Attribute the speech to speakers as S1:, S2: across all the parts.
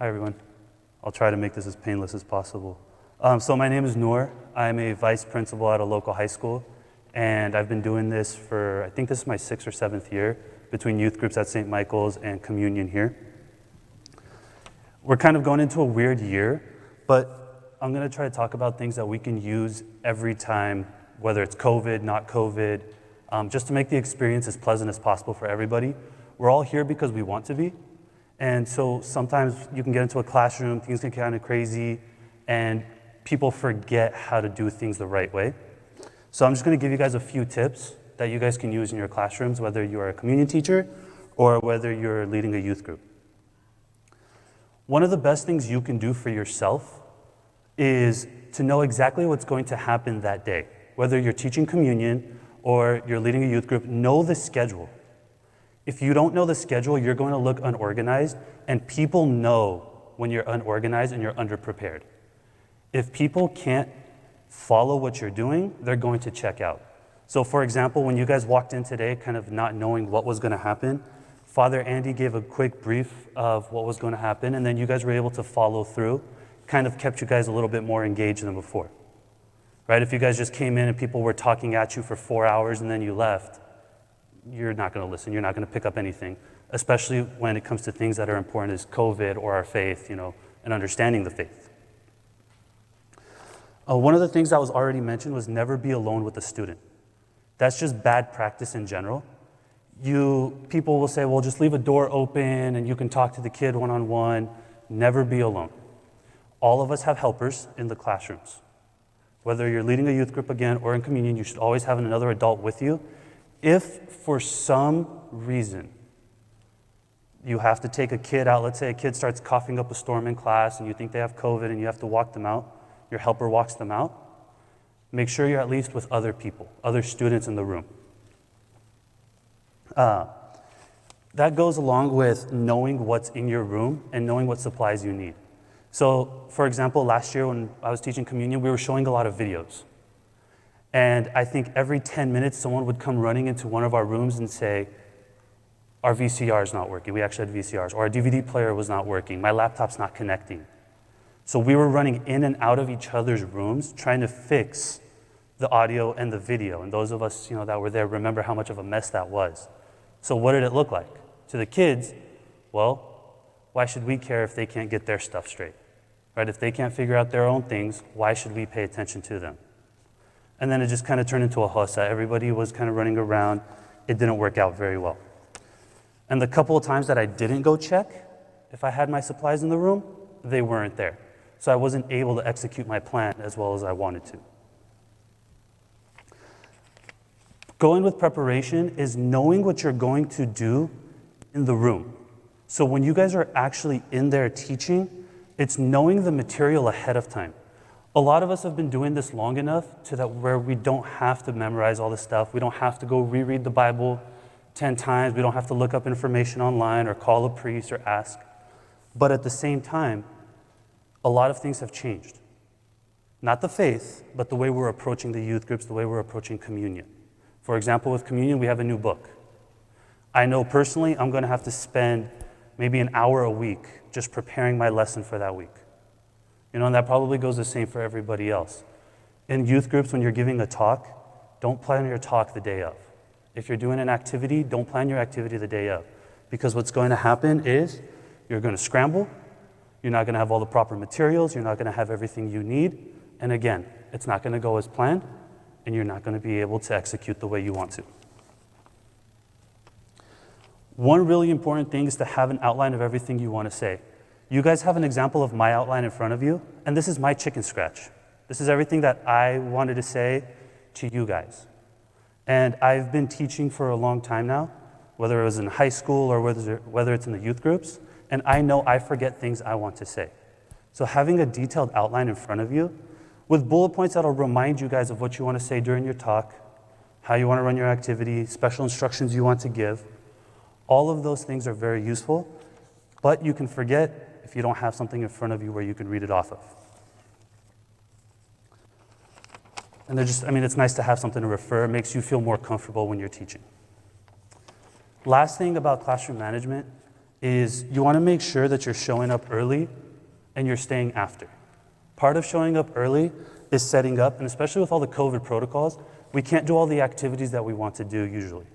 S1: Hi everyone. I'll try to make this as painless as possible. So my name is Nour. I'm a vice principal at a local high school, and I've been doing this for, I think this is my 6th or 7th year between youth groups at St. Michael's and communion here. We're kind of going into a weird year, but I'm going to try to talk about things that we can use every time, whether it's COVID, not COVID, just to make the experience as pleasant as possible for everybody. We're all here because we want to be. And so sometimes you can get into a classroom, things get kind of crazy, and people forget how to do things the right way. So I'm just going to give you guys a few tips that you guys can use in your classrooms, whether you're a communion teacher or whether you're leading a youth group. One of the best things you can do for yourself is to know exactly what's going to happen that day. Whether you're teaching communion or you're leading a youth group, know the schedule. If you don't know the schedule, you're going to look unorganized, and people know when you're unorganized and you're underprepared. If people can't follow what you're doing, they're going to check out. So for example, when you guys walked in today, kind of not knowing what was going to happen, Father Andy gave a quick brief of what was going to happen, and then you guys were able to follow through, kind of kept you guys a little bit more engaged than before. Right? If you guys just came in and people were talking at you for 4 hours and then you left, you're not going to listen, you're not going to pick up anything, especially when it comes to things that are important as COVID or our faith, and understanding the faith. One of the things that was already mentioned was never be alone with the student. That's just bad practice in general. People will say, well, just leave a door open and you can talk to the kid one-on-one. Never be alone. All of us have helpers in the classrooms. Whether you're leading a youth group again or in communion, you should always have another adult with you. If for some reason you have to take a kid out, let's say a kid starts coughing up a storm in class and you think they have COVID and you have to walk them out, your helper walks them out, make sure you're at least with other people, other students in the room. That goes along with knowing what's in your room and knowing what supplies you need. So, for example, last year when I was teaching communion, we were showing a lot of videos. And I think every 10 minutes, someone would come running into one of our rooms and say, our VCR is not working. We actually had VCRs. Or our DVD player was not working. My laptop's not connecting. So we were running in and out of each other's rooms trying to fix the audio and the video. And those of us that were there remember how much of a mess that was. So what did it look like? To the kids, well, why should we care if they can't get their stuff straight? Right? If they can't figure out their own things, why should we pay attention to them? And then it just kind of turned into a hossa. Everybody was kind of running around. It didn't work out very well. And the couple of times that I didn't go check, if I had my supplies in the room, they weren't there. So I wasn't able to execute my plan as well as I wanted to. Going with preparation is knowing what you're going to do in the room. So when you guys are actually in there teaching, it's knowing the material ahead of time. A lot of us have been doing this long enough to that where we don't have to memorize all this stuff. We don't have to go reread the Bible 10 times. We don't have to look up information online or call a priest or ask. But at the same time, a lot of things have changed. Not the faith, but the way we're approaching the youth groups, the way we're approaching communion. For example, with communion, we have a new book. I know personally I'm going to have to spend maybe an hour a week just preparing my lesson for that week. And that probably goes the same for everybody else. In youth groups, when you're giving a talk, don't plan your talk the day of. If you're doing an activity, don't plan your activity the day of. Because what's going to happen is you're going to scramble, you're not going to have all the proper materials, you're not going to have everything you need, and again, it's not going to go as planned, and you're not going to be able to execute the way you want to. One really important thing is to have an outline of everything you want to say. You guys have an example of my outline in front of you, and this is my chicken scratch. This is everything that I wanted to say to you guys. And I've been teaching for a long time now, whether it was in high school or whether it's in the youth groups, and I know I forget things I want to say. So having a detailed outline in front of you with bullet points that'll remind you guys of what you want to say during your talk, how you want to run your activity, special instructions you want to give, all of those things are very useful, but you can forget if you don't have something in front of you where you can read it off of. And it's nice to have something to refer. It makes you feel more comfortable when you're teaching. Last thing about classroom management is you want to make sure that you're showing up early and you're staying after. Part of showing up early is setting up, and especially with all the COVID protocols, we can't do all the activities that we want to do usually.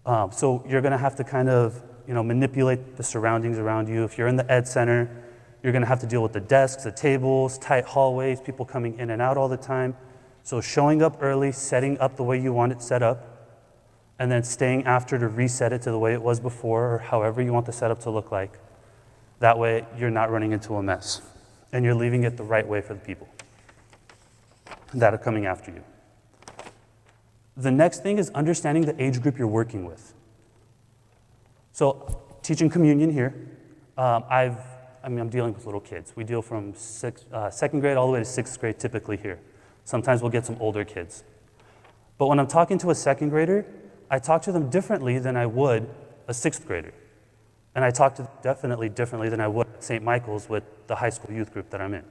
S1: So you're going to have to kind of manipulate the surroundings around you. If you're in the Ed Center, you're going to have to deal with the desks, the tables, tight hallways, people coming in and out all the time. So showing up early, setting up the way you want it set up, and then staying after to reset it to the way it was before, or however you want the setup to look like. That way, you're not running into a mess, and you're leaving it the right way for the people that are coming after you. The next thing is understanding the age group you're working with. So, teaching communion here, I'm dealing with little kids. We deal from second grade all the way to sixth grade typically here. Sometimes we'll get some older kids. But when I'm talking to a second grader, I talk to them differently than I would a sixth grader. And I talk to them definitely differently than I would at St. Michael's with the high school youth group that I'm in.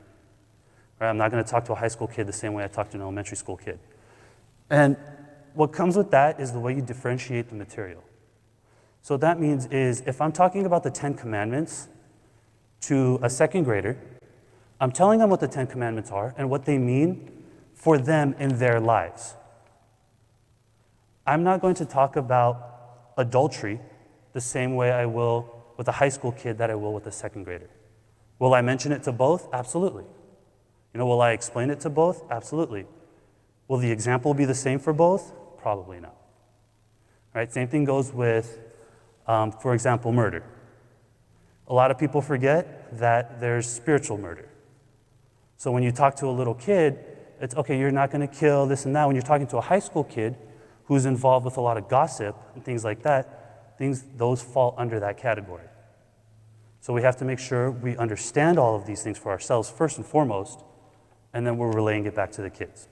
S1: Right? I'm not going to talk to a high school kid the same way I talk to an elementary school kid. And what comes with that is the way you differentiate the material. So what that means is if I'm talking about the 10 Commandments to a second grader, I'm telling them what the 10 Commandments are and what they mean for them in their lives. I'm not going to talk about adultery the same way I will with a high school kid that I will with a second grader. Will I mention it to both? Absolutely. Will I explain it to both? Absolutely. Will the example be the same for both? Probably not. Right? Same thing goes with, for example, murder. A lot of people forget that there's spiritual murder. So when you talk to a little kid, it's okay, you're not going to kill this and that. When you're talking to a high school kid who's involved with a lot of gossip and things like that, those fall under that category. So we have to make sure we understand all of these things for ourselves first and foremost, and then we're relaying it back to the kids.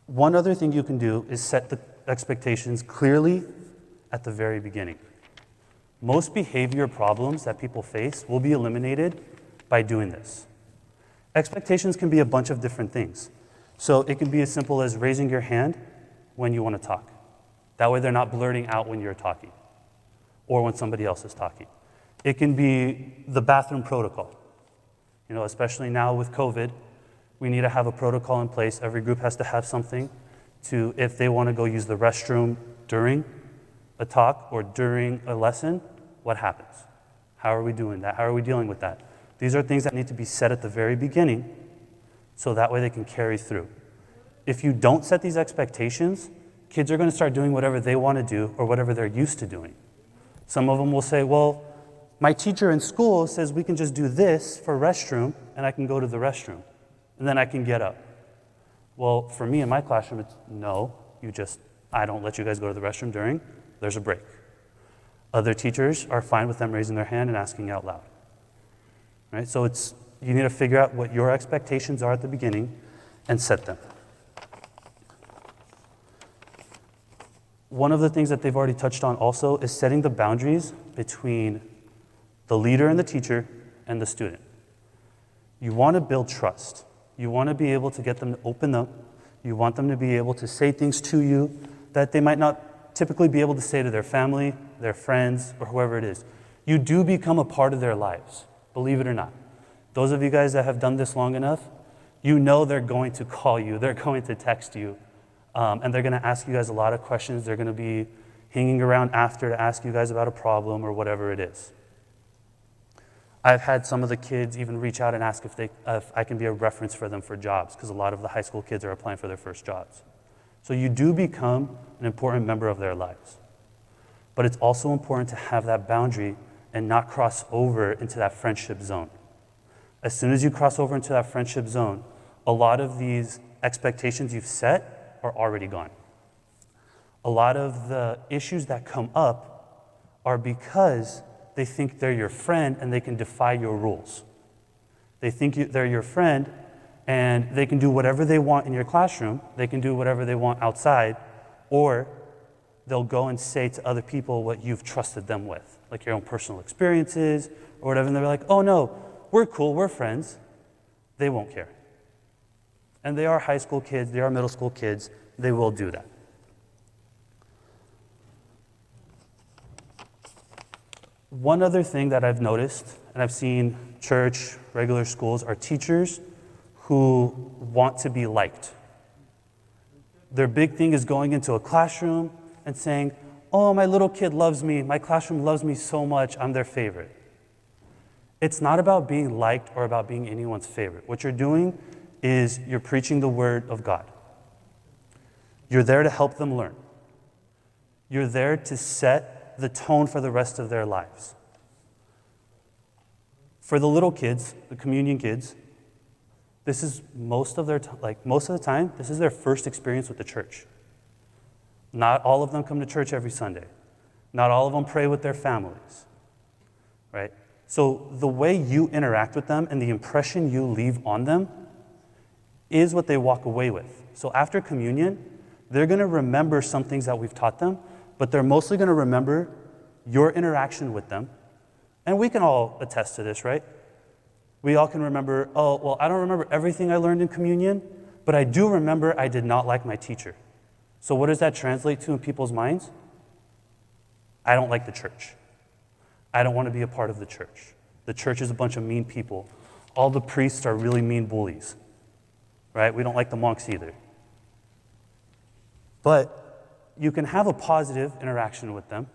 S1: One other thing you can do is set the expectations clearly at the very beginning. Most behavior problems that people face will be eliminated by doing this. Expectations can be a bunch of different things. So it can be as simple as raising your hand when you want to talk. That way they're not blurting out when you're talking or when somebody else is talking. It can be the bathroom protocol. Especially now with COVID, we need to have a protocol in place. Every group has to have something to, if they want to go use the restroom during a talk or during a lesson, what happens? How are we doing that? How are we dealing with that? These are things that need to be set at the very beginning so that way they can carry through. If you don't set these expectations, kids are going to start doing whatever they want to do or whatever they're used to doing. Some of them will say, well, my teacher in school says we can just do this for restroom and I can go to the restroom and then I can get up. Well, for me in my classroom, it's no, I don't let you guys go to the restroom during, there's a break. Other teachers are fine with them raising their hand and asking out loud. Right? So you need to figure out what your expectations are at the beginning and set them. One of the things that they've already touched on also is setting the boundaries between the leader and the teacher and the student. You want to build trust. You want to be able to get them to open up. You want them to be able to say things to you that they might not typically be able to say to their family, their friends, or whoever it is. You do become a part of their lives, believe it or not. Those of you guys that have done this long enough, they're going to call you, they're going to text you, and they're going to ask you guys a lot of questions. They're going to be hanging around after to ask you guys about a problem or whatever it is. I've had some of the kids even reach out and ask if I can be a reference for them for jobs, because a lot of the high school kids are applying for their first jobs. So you do become an important member of their lives. But it's also important to have that boundary and not cross over into that friendship zone. As soon as you cross over into that friendship zone, a lot of these expectations you've set are already gone. A lot of the issues that come up are because they think they're your friend and they can defy your rules. They think they're your friend and they can do whatever they want in your classroom, they can do whatever they want outside, or they'll go and say to other people what you've trusted them with, like your own personal experiences or whatever, and they're like, oh no, we're cool, we're friends. They won't care. And they are high school kids, they are middle school kids, they will do that. One other thing that I've noticed, and I've seen church, regular schools, are teachers who want to be liked. Their big thing is going into a classroom and saying, oh, my little kid loves me, my classroom loves me so much, I'm their favorite. It's not about being liked or about being anyone's favorite. What you're doing is you're preaching the word of God. You're there to help them learn. You're there to set the tone for the rest of their lives. For the little kids, the communion kids, this is most of the time, this is their first experience with the church. Not all of them come to church every Sunday. Not all of them pray with their families, right? So the way you interact with them and the impression you leave on them is what they walk away with. So after communion, they're going to remember some things that we've taught them, but they're mostly going to remember your interaction with them. And we can all attest to this, right? We all can remember, oh, well, I don't remember everything I learned in communion, but I do remember I did not like my teacher. So what does that translate to in people's minds? I don't like the church. I don't want to be a part of the church. The church is a bunch of mean people. All the priests are really mean bullies, right? We don't like the monks either. But you can have a positive interaction with them.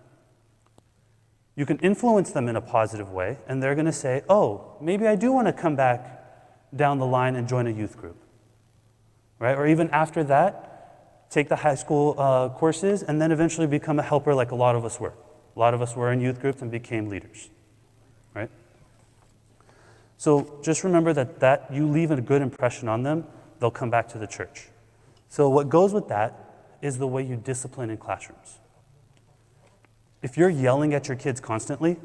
S1: You can influence them in a positive way, and they're going to say, oh, maybe I do want to come back down the line and join a youth group, right? Or even after that, take the high school courses and then eventually become a helper like a lot of us were. A lot of us were in youth groups and became leaders, right? So just remember that you leave a good impression on them, they'll come back to the church. So what goes with that is the way you discipline in classrooms. If you're yelling at your kids constantly,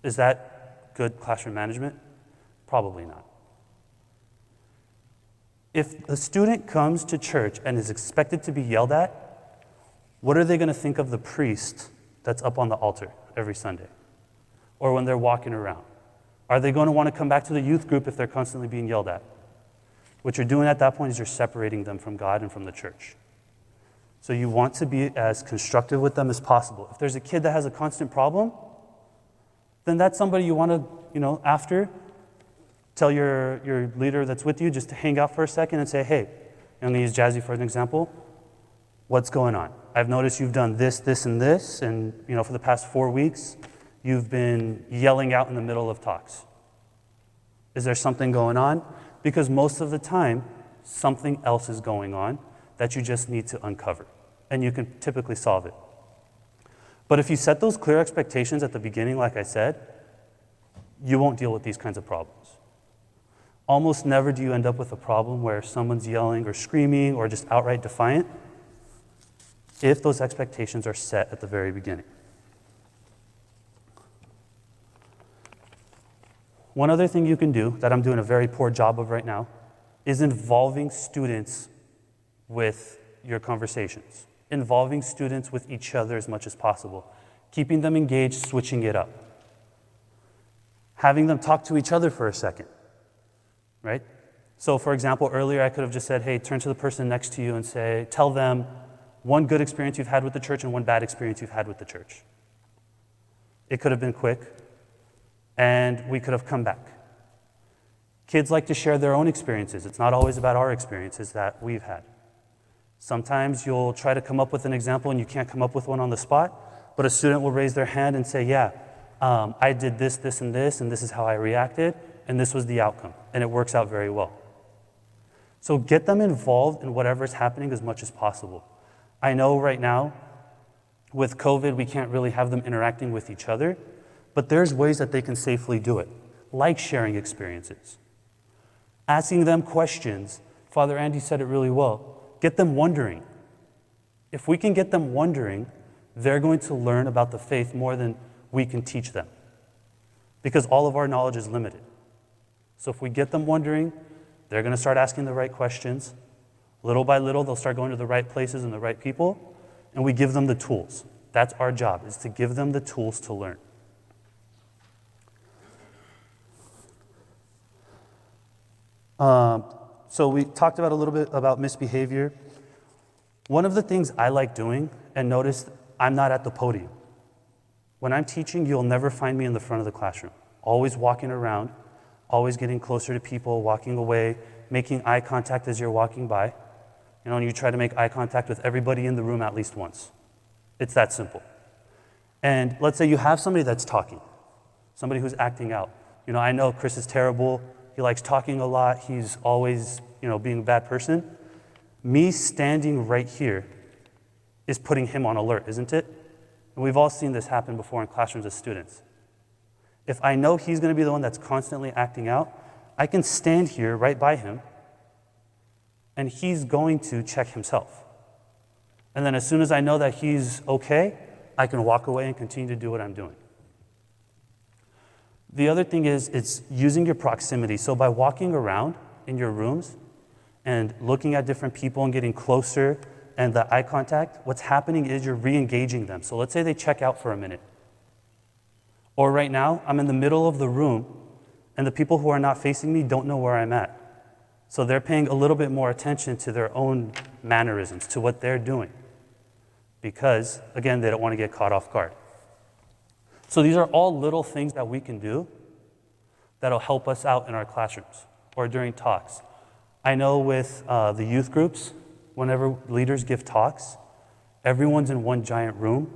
S1: is that good classroom management? Probably not. If a student comes to church and is expected to be yelled at, what are they going to think of the priest that's up on the altar every Sunday? Or when they're walking around? Are they going to want to come back to the youth group if they're constantly being yelled at? What you're doing at that point is you're separating them from God and from the church. So you want to be as constructive with them as possible. If there's a kid that has a constant problem, then that's somebody you want to, after, tell your leader that's with you just to hang out for a second and say, hey, I'm going to use Jazzy for an example. What's going on? I've noticed you've done this, this, and this, and for the past 4 weeks, you've been yelling out in the middle of talks. Is there something going on? Because most of the time, something else is going on that you just need to uncover, and you can typically solve it. But if you set those clear expectations at the beginning, like I said, you won't deal with these kinds of problems. Almost never do you end up with a problem where someone's yelling or screaming or just outright defiant if those expectations are set at the very beginning. One other thing you can do that I'm doing a very poor job of right now is involving students with your conversations, involving students with each other as much as possible, keeping them engaged, switching it up, having them talk to each other for a second, right? So for example, earlier I could have just said, hey, turn to the person next to you and tell them one good experience you've had with the church and one bad experience you've had with the church. It could have been quick, and we could have come back. Kids like to share their own experiences. It's not always about our experiences that we've had. Sometimes you'll try to come up with an example and you can't come up with one on the spot, but a student will raise their hand and say, yeah, I did this, this, and this is how I reacted, and this was the outcome, and it works out very well. So get them involved in whatever's happening as much as possible. I know right now, with COVID, we can't really have them interacting with each other, but there's ways that they can safely do it, like sharing experiences, asking them questions. Father Andy said it really well. Get them wondering. If we can get them wondering, they're going to learn about the faith more than we can teach them, because all of our knowledge is limited. So if we get them wondering, they're going to start asking the right questions. Little by little, they'll start going to the right places and the right people, and we give them the tools. That's our job, is to give them the tools to learn. So we talked about a little bit about misbehavior. One of the things I like doing, and notice I'm not at the podium. When I'm teaching, you'll never find me in the front of the classroom. Always walking around, always getting closer to people, walking away, making eye contact as you're walking by. And you try to make eye contact with everybody in the room at least once. It's that simple. And let's say you have somebody that's talking, somebody who's acting out. I know Chris is terrible. He likes talking a lot. He's always, being a bad person. Me standing right here is putting him on alert, isn't it? And we've all seen this happen before in classrooms as students. If I know he's going to be the one that's constantly acting out, I can stand here right by him, and he's going to check himself. And then as soon as I know that he's okay, I can walk away and continue to do what I'm doing. The other thing is, it's using your proximity. So by walking around in your rooms and looking at different people and getting closer and the eye contact, what's happening is you're re-engaging them. So let's say they check out for a minute. Or right now, I'm in the middle of the room and the people who are not facing me don't know where I'm at. So they're paying a little bit more attention to their own mannerisms, to what they're doing. Because, again, they don't want to get caught off guard. So these are all little things that we can do that'll help us out in our classrooms or during talks. I know with the youth groups, whenever leaders give talks, everyone's in one giant room.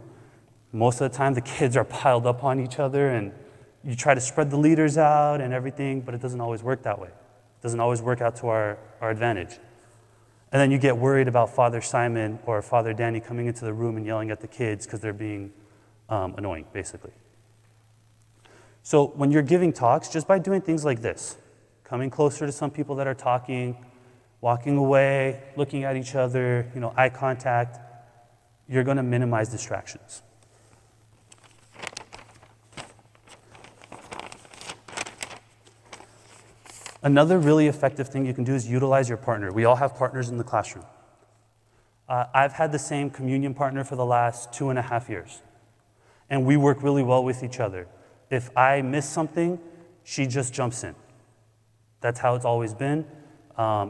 S1: Most of the time, the kids are piled up on each other, and you try to spread the leaders out and everything, but it doesn't always work that way. It doesn't always work out to our advantage. And then you get worried about Father Simon or Father Danny coming into the room and yelling at the kids because they're being annoying, basically. So when you're giving talks, just by doing things like this, coming closer to some people that are talking, walking away, looking at each other, eye contact, you're going to minimize distractions. Another really effective thing you can do is utilize your partner. We all have partners in the classroom. I've had the same communion partner for the last 2.5 years, and we work really well with each other. If I miss something, she just jumps in. That's how it's always been.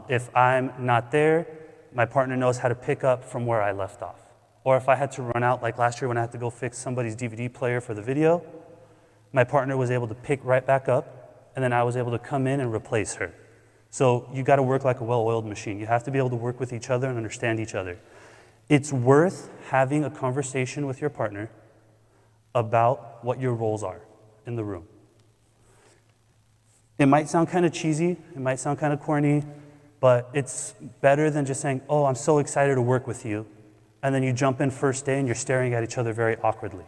S1: If I'm not there, my partner knows how to pick up from where I left off. Or if I had to run out, like last year when I had to go fix somebody's DVD player for the video, my partner was able to pick right back up, and then I was able to come in and replace her. So you got to work like a well-oiled machine. You have to be able to work with each other and understand each other. It's worth having a conversation with your partner about what your roles are in the room. It might sound kind of cheesy, it might sound kind of corny, but it's better than just saying, oh, I'm so excited to work with you, and then you jump in first day and you're staring at each other very awkwardly.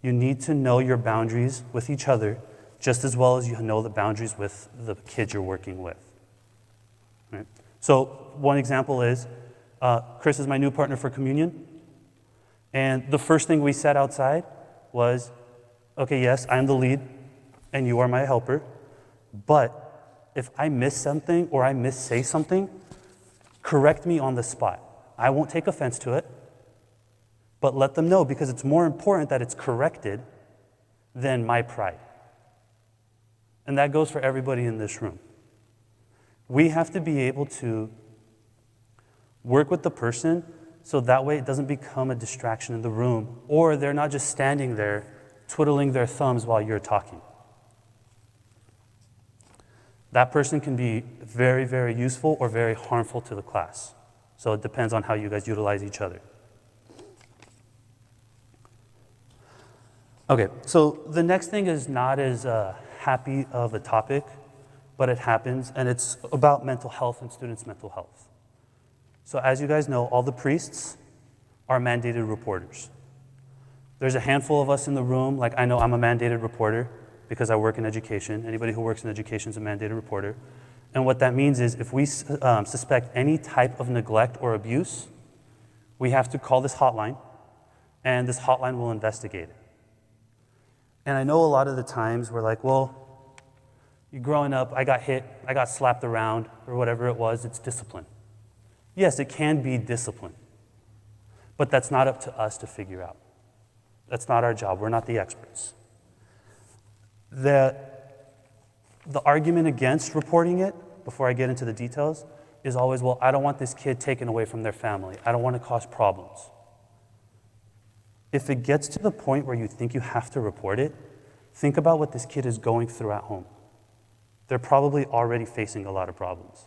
S1: You need to know your boundaries with each other just as well as you know the boundaries with the kids you're working with. Right? So one example is, Chris is my new partner for communion, and the first thing we said outside was, okay, yes, I'm the lead, and you are my helper, but if I miss something or I missay something, correct me on the spot. I won't take offense to it, but let them know, because it's more important that it's corrected than my pride. And that goes for everybody in this room. We have to be able to work with the person so that way it doesn't become a distraction in the room, or they're not just standing there twiddling their thumbs while you're talking. That person can be very, very useful or very harmful to the class. So it depends on how you guys utilize each other. Okay, so the next thing is not as happy of a topic, but it happens, and it's about mental health and students' mental health. So as you guys know, all the priests are mandated reporters. There's a handful of us in the room, like I know I'm a mandated reporter because I work in education. Anybody who works in education is a mandated reporter. And what that means is if we suspect any type of neglect or abuse, we have to call this hotline, and this hotline will investigate it. And I know a lot of the times we're like, well, you're growing up, I got hit, I got slapped around, or whatever it was, it's discipline. Yes, it can be discipline, but that's not up to us to figure out. That's not our job, we're not the experts. The argument against reporting it, before I get into the details, is always, well, I don't want this kid taken away from their family. I don't want to cause problems. If it gets to the point where you think you have to report it, think about what this kid is going through at home. They're probably already facing a lot of problems.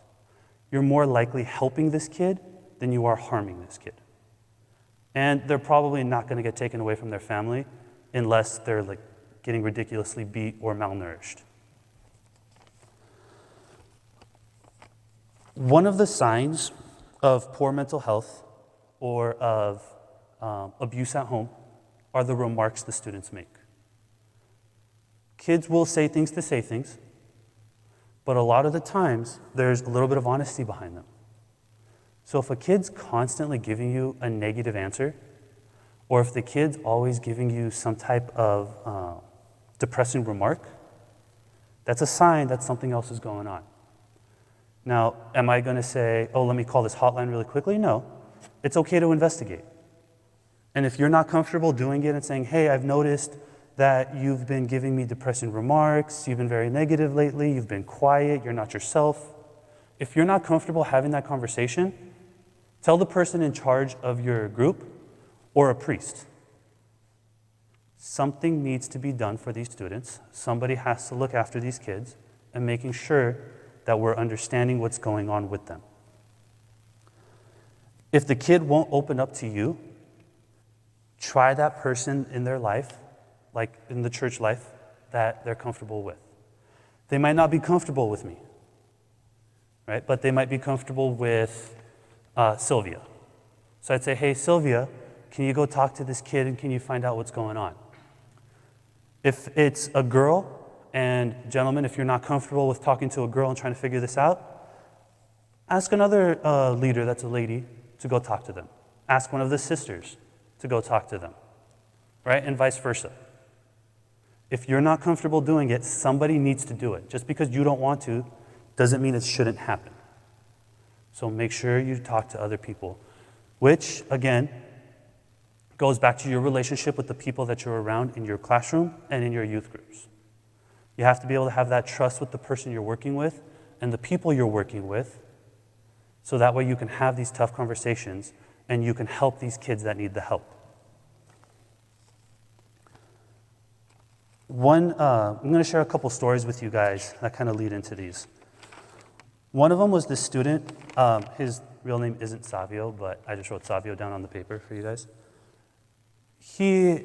S1: You're more likely helping this kid than you are harming this kid. And they're probably not going to get taken away from their family unless they're like getting ridiculously beat or malnourished. One of the signs of poor mental health or of abuse at home are the remarks the students make. Kids will say things, but a lot of the times there's a little bit of honesty behind them. So if a kid's constantly giving you a negative answer, or if the kid's always giving you some type of depressing remark, that's a sign that something else is going on. Now, am I going to say, oh, let me call this hotline really quickly? No. It's okay to investigate. And if you're not comfortable doing it and saying, hey, I've noticed that you've been giving me depressing remarks, you've been very negative lately, you've been quiet, you're not yourself. If you're not comfortable having that conversation, tell the person in charge of your group or a priest. Something needs to be done for these students. Somebody has to look after these kids and making sure that we're understanding what's going on with them. If the kid won't open up to you, try that person in their life, like in the church life, that they're comfortable with. They might not be comfortable with me, right? But they might be comfortable with Sylvia. So I'd say, hey, Sylvia, can you go talk to this kid and can you find out what's going on? If it's a girl, and gentlemen, if you're not comfortable with talking to a girl and trying to figure this out, ask another leader that's a lady to go talk to them. Ask one of the sisters to go talk to them, right? And vice versa. If you're not comfortable doing it, somebody needs to do it. Just because you don't want to doesn't mean it shouldn't happen. So make sure you talk to other people, which, again, goes back to your relationship with the people that you're around in your classroom and in your youth groups. You have to be able to have that trust with the person you're working with and the people you're working with, so that way you can have these tough conversations and you can help these kids that need the help. I'm going to share a couple stories with you guys that kind of lead into these. One of them was this student. His real name isn't Savio, but I just wrote Savio down on the paper for you guys. He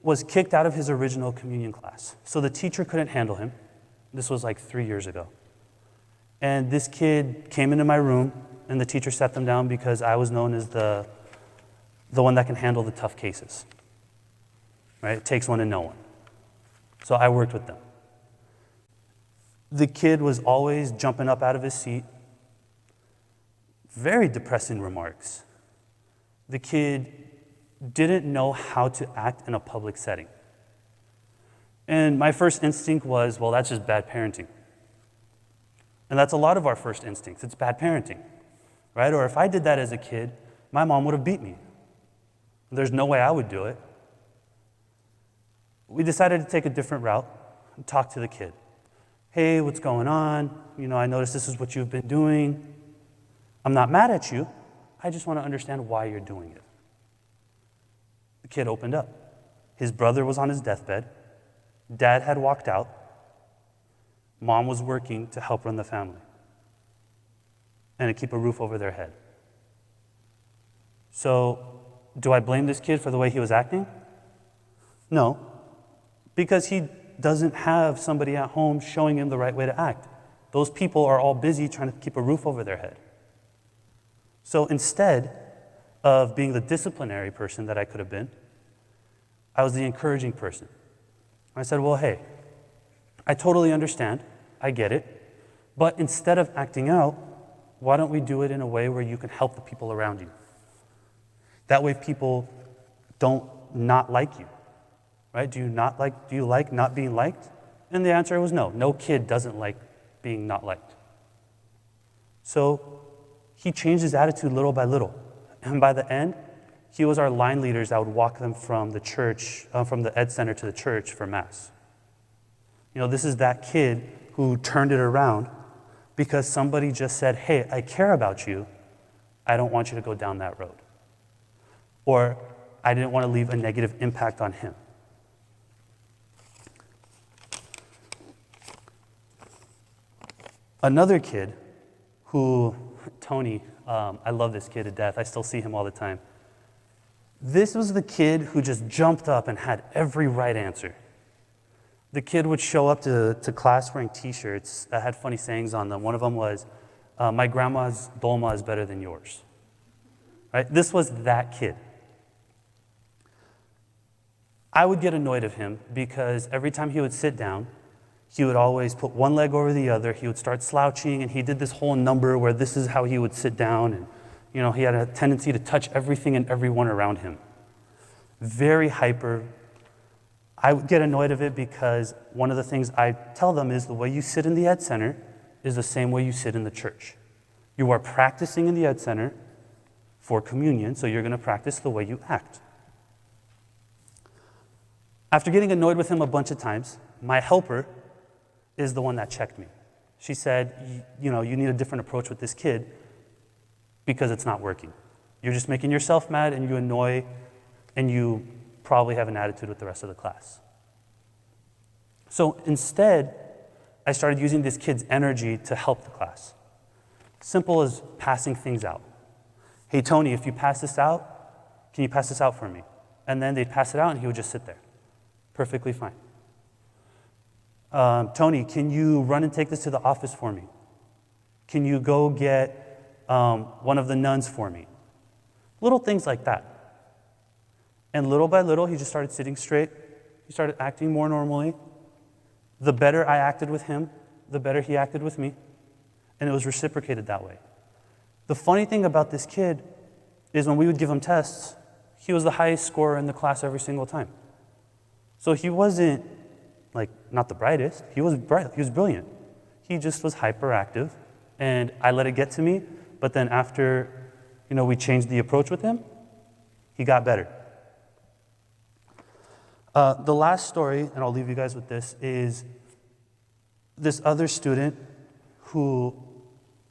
S1: was kicked out of his original communion class. So the teacher couldn't handle him. This was like 3 years ago. And this kid came into my room, and the teacher sat them down because I was known as the one that can handle the tough cases. Right? It takes one to know one. So I worked with them. The kid was always jumping up out of his seat. Very depressing remarks. The kid didn't know how to act in a public setting. And my first instinct was, well, that's just bad parenting. And that's a lot of our first instincts. It's bad parenting, right? Or if I did that as a kid, my mom would have beat me. There's no way I would do it. We decided to take a different route and talk to the kid. Hey, what's going on? I noticed this is what you've been doing. I'm not mad at you. I just want to understand why you're doing it. The kid opened up. His brother was on his deathbed. Dad had walked out. Mom was working to help run the family and to keep a roof over their head. So, do I blame this kid for the way he was acting? No, because he doesn't have somebody at home showing him the right way to act. Those people are all busy trying to keep a roof over their head. So instead of being the disciplinary person that I could have been, I was the encouraging person. I said, well, hey, I totally understand, I get it, but instead of acting out, why don't we do it in a way where you can help the people around you? That way people don't not like you, right? Do you like not being liked? And the answer was no. No kid doesn't like being not liked. So he changed his attitude little by little. And by the end, he was our line leaders that would walk them from the church, from the Ed Center to the church for Mass. This is that kid who turned it around because somebody just said, hey, I care about you. I don't want you to go down that road. Or I didn't want to leave a negative impact on him. Another kid who, Tony, I love this kid to death. I still see him all the time. This was the kid who just jumped up and had every right answer. The kid would show up to class wearing t-shirts that had funny sayings on them. One of them was, my grandma's dolma is better than yours. Right? This was that kid. I would get annoyed of him because every time he would sit down, he would always put one leg over the other. He would start slouching, and he did this whole number where this is how he would sit down. And, he had a tendency to touch everything and everyone around him. Very hyper. I would get annoyed of it because one of the things I tell them is the way you sit in the Ed Center is the same way you sit in the church. You are practicing in the Ed Center for communion, so you're going to practice the way you act. After getting annoyed with him a bunch of times, my helper is the one that checked me. She said, you need a different approach with this kid because it's not working. You're just making yourself mad and you annoy, and you probably have an attitude with the rest of the class. So instead, I started using this kid's energy to help the class. Simple as passing things out. Hey, Tony, if you pass this out, can you pass this out for me? And then they'd pass it out and he would just sit there. Perfectly fine. Tony, can you run and take this to the office for me? Can you go get one of the nuns for me? Little things like that. And little by little, he just started sitting straight. He started acting more normally. The better I acted with him, the better he acted with me. And it was reciprocated that way. The funny thing about this kid is when we would give him tests, he was the highest scorer in the class every single time. So he wasn't not the brightest. He was bright. He was brilliant. He just was hyperactive, and I let it get to me. But then after, we changed the approach with him, he got better. The last story, and I'll leave you guys with this, is this other student who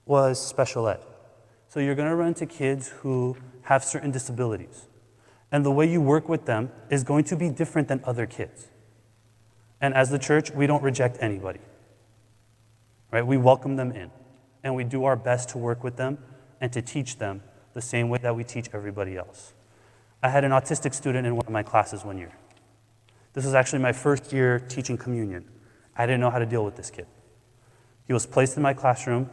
S1: was special ed. So you're going to run into kids who have certain disabilities. And the way you work with them is going to be different than other kids. And as the church, we don't reject anybody. Right? We welcome them in. And we do our best to work with them and to teach them the same way that we teach everybody else. I had an autistic student in one of my classes one year. This was actually my first year teaching communion. I didn't know how to deal with this kid. He was placed in my classroom,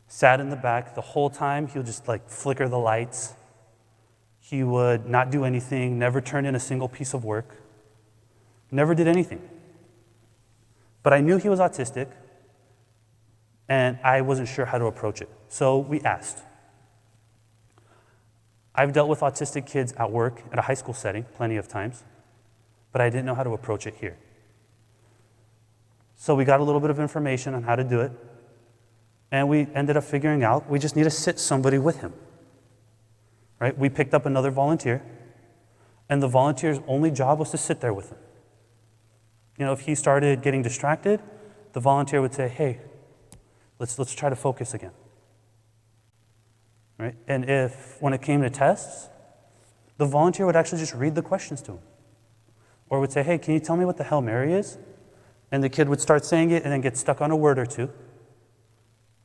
S1: sat in the back the whole time. He would just flicker the lights. He would not do anything, never turn in a single piece of work, never did anything. But I knew he was autistic, and I wasn't sure how to approach it. So we asked. I've dealt with autistic kids at work, at a high school setting, plenty of times, but I didn't know how to approach it here. So we got a little bit of information on how to do it, and we ended up figuring out we just need to sit somebody with him. Right? We picked up another volunteer, and the volunteer's only job was to sit there with him. If he started getting distracted, the volunteer would say, hey, let's try to focus again. Right? And when it came to tests, the volunteer would actually just read the questions to him. Or would say, hey, can you tell me what the Hail Mary is? And the kid would start saying it and then get stuck on a word or two.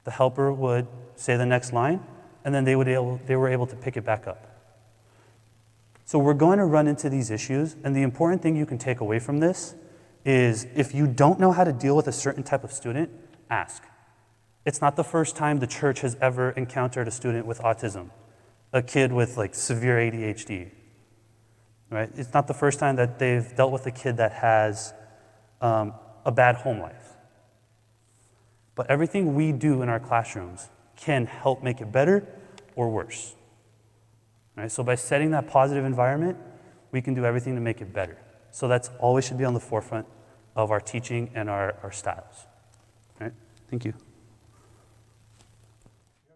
S1: The helper would say the next line, and then they were able to pick it back up. So we're going to run into these issues, and the important thing you can take away from this is if you don't know how to deal with a certain type of student, ask. It's not the first time the church has ever encountered a student with autism, a kid with severe ADHD, right? It's not the first time that they've dealt with a kid that has a bad home life. But everything we do in our classrooms can help make it better or worse. Right? So by setting that positive environment, we can do everything to make it better. So that's always should be on the forefront of our teaching and our styles. Right? Thank you.